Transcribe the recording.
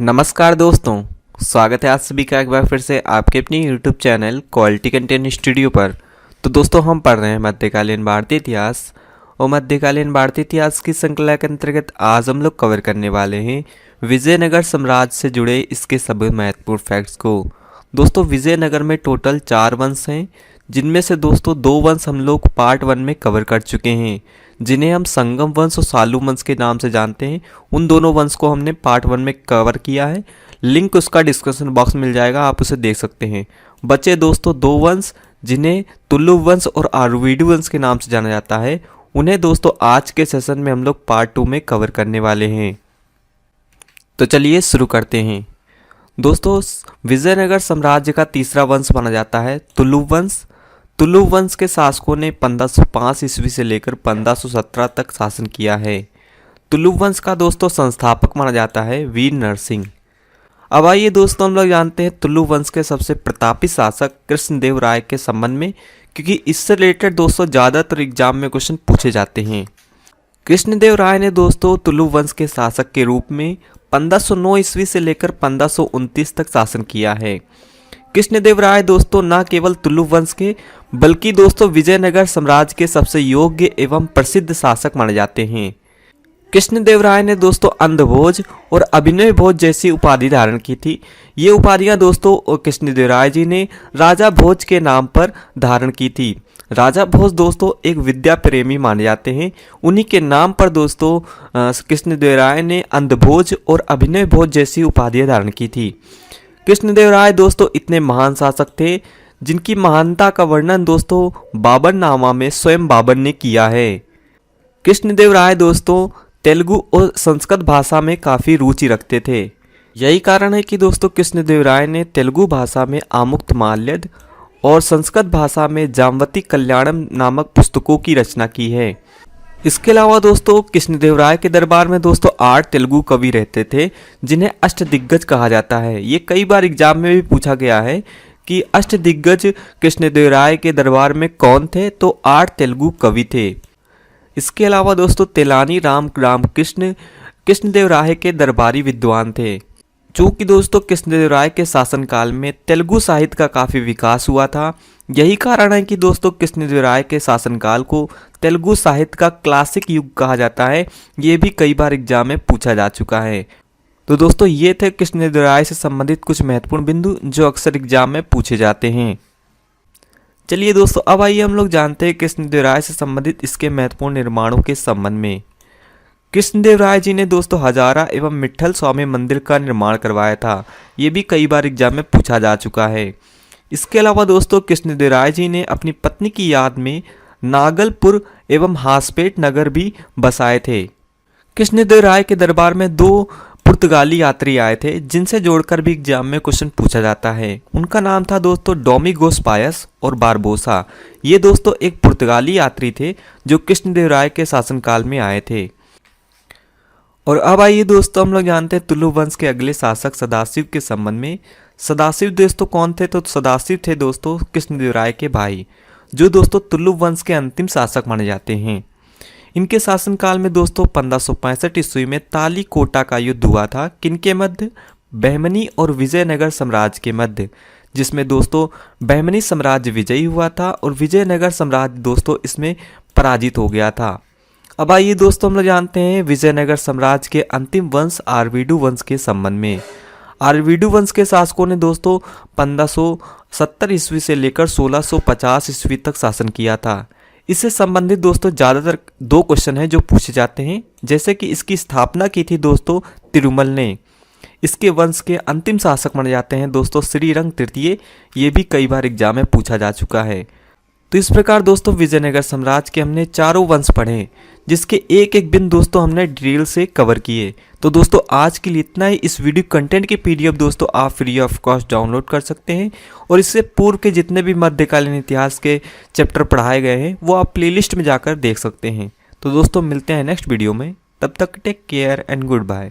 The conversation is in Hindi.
नमस्कार दोस्तों, स्वागत है आप सभी का एक बार फिर से आपके अपनी YouTube channel quality content studio पर। तो दोस्तों हम पढ़ रहे हैं मध्यकालीन भारतीय इतिहास और मध्यकालीन भारतीय इतिहास की श्रृंखला के अंतर्गत आज हम लोग कवर करने वाले हैं विजयनगर साम्राज्य से जुड़े इसके सभी महत्वपूर्ण फैक्ट्स को। दोस्तों विजयनगर में टोटल 4 वंश हैं, जिनमें से दोस्तों 2 वंश हम लोग पार्ट 1 में कवर कर चुके हैं, जिन्हें हम संगम वंश और सालू वंश के नाम से जानते हैं। उन दोनों वंश को हमने पार्ट 1 में कवर किया है। लिंक उसका डिस्क्रिप्शन बॉक्स में मिल जाएगा, आप उसे देख सकते हैं। बचे दोस्तों 2 वंश, जिन्हें तुलु वंश और आयुर्वेद वंश के नाम से जाना जाता है। उन्हें दोस्तों आज के सेशन में हम लोग पार्ट 2 में कवर करने वाले हैं। तो चलिए शुरू करते हैं। दोस्तों विजयनगर साम्राज्य का तीसरा वंश माना जाता है तुलु वंश। तुलु वंश के शासकों ने 1505 ईस्वी से लेकर 1517 तक शासन किया है। तुलु वंश का दोस्तों संस्थापक माना जाता है वीर नरसिंह। अब आइए दोस्तों हम लोग जानते हैं तुलु वंश के सबसे प्रतापी शासक कृष्णदेव राय के संबंध में, क्योंकि इससे रिलेटेड दोस्तों ज़्यादातर एग्जाम में क्वेश्चन पूछे जाते हैं। कृष्णदेव राय ने दोस्तों तुलु वंश के शासक के रूप में 1509 ईस्वी से लेकर 1529 तक शासन किया है। कृष्णदेव राय दोस्तों न केवल तुलु वंश के बल्कि दोस्तों विजयनगर साम्राज्य के सबसे योग्य एवं प्रसिद्ध शासक माने जाते हैं। कृष्णदेव राय ने दोस्तों अंधभोज और अभिनव भोज जैसी उपाधि धारण की थी। ये उपाधियां दोस्तों कृष्णदेव राय जी ने राजा भोज के नाम पर धारण की थी। राजा भोज दोस्तों एक विद्या प्रेमी माने जाते हैं। उन्हीं के नाम पर दोस्तों कृष्णदेव राय ने अंधभोज और अभिनव भोज जैसी उपाधियां धारण की थी। कृष्णदेव राय दोस्तों इतने महान शासक थे, जिनकी महानता का वर्णन दोस्तों बाबरनामा में स्वयं बाबर ने किया है। कृष्णदेव राय दोस्तों तेलुगु और संस्कृत भाषा में काफ़ी रुचि रखते थे। यही कारण है कि दोस्तों कृष्णदेव राय ने तेलुगु भाषा में आमुक्तमाल्यद और संस्कृत भाषा में जामवती कल्याणम नामक पुस्तकों की रचना की है। इसके अलावा दोस्तों कृष्णदेव राय के दरबार में दोस्तों 8 तेलुगु कवि रहते थे, जिन्हें अष्टदिग्गज कहा जाता है। ये कई बार एग्जाम में भी पूछा गया है कि अष्टदिग्गज कृष्णदेव राय के दरबार में कौन थे, तो 8 तेलुगु कवि थे। इसके अलावा दोस्तों तेलानी रामकृष्ण कृष्णदेव राय के दरबारी विद्वान थे। चूँकि दोस्तों कृष्णदेव राय के शासनकाल में तेलुगु साहित्य का काफ़ी विकास हुआ था, यही कारण है कि दोस्तों कृष्णदेव राय के शासनकाल को तेलुगु साहित्य का क्लासिक युग कहा जाता है। ये भी कई बार एग्जाम में पूछा जा चुका है। तो दोस्तों ये थे कृष्णदेव राय से संबंधित कुछ महत्वपूर्ण बिंदु जो अक्सर एग्जाम में पूछे जाते हैं। चलिए दोस्तों अब आइए हम लोग जानते हैं कृष्णदेव राय से संबंधित इसके महत्वपूर्ण निर्माणों के संबंध में। कृष्णदेव राय जी ने दोस्तों हजारा एवं मिट्ठल स्वामी मंदिर का निर्माण करवाया था। ये भी कई बार एग्जाम में पूछा जा चुका है। इसके अलावा दोस्तों कृष्णदेव राय जी ने अपनी पत्नी की याद में नागलपुर एवं हासपेट नगर भी बसाए थे। कृष्णदेव राय के दरबार में 2 पुर्तगाली यात्री आए थे, जिनसे जोड़कर भी एग्जाम में क्वेश्चन पूछा जाता है। उनका नाम था दोस्तों डोमिगोस पायस और बारबोसा। ये दोस्तों एक पुर्तगाली यात्री थे जो कृष्णदेव राय के शासनकाल में आए थे। और अब आइए दोस्तों हम लोग जानते हैं तुलु वंश के अगले शासक सदाशिव के संबंध में। सदाशिव दोस्तों कौन थे, तो सदाशिव थे दोस्तों कृष्णदेव राय के भाई, जो दोस्तों तुलु वंश के अंतिम शासक माने जाते हैं। इनके शासनकाल में दोस्तों 1565 ईस्वी में तालीकोटा का युद्ध हुआ था। किनके मध्य? बहमनी और विजयनगर साम्राज्य के मध्य, जिसमें दोस्तों बहमनी साम्राज्य विजयी हुआ था और विजयनगर साम्राज्य दोस्तों इसमें पराजित हो गया था। अब आइए दोस्तों हम लोग जानते हैं विजयनगर साम्राज्य के अंतिम वंश आयुर्वेद वंश के संबंध में। आयुर्वेद वंश के शासकों ने दोस्तों 1570 ईस्वी से लेकर 1650 ईस्वी तक शासन किया था। इससे संबंधित दोस्तों ज़्यादातर 2 क्वेश्चन हैं जो पूछे जाते हैं, जैसे कि इसकी स्थापना की थी दोस्तों तिरुमल ने। इसके वंश के अंतिम शासक माने जाते हैं दोस्तों श्रीरंग तृतीय। ये भी कई बार एग्जाम में पूछा जा चुका है। तो इस प्रकार दोस्तों विजयनगर साम्राज्य के हमने 4 वंश पढ़े, जिसके एक एक बिंदु दोस्तों हमने डिटेल से कवर किए। तो दोस्तों आज के लिए इतना ही। इस वीडियो कंटेंट की PDF दोस्तों आप फ्री ऑफ कॉस्ट डाउनलोड कर सकते हैं, और इससे पूर्व के जितने भी मध्यकालीन इतिहास के चैप्टर पढ़ाए गए हैं वो आप प्लेलिस्ट में जाकर देख सकते हैं। तो दोस्तों मिलते हैं नेक्स्ट वीडियो में, तब तक take care and good bye.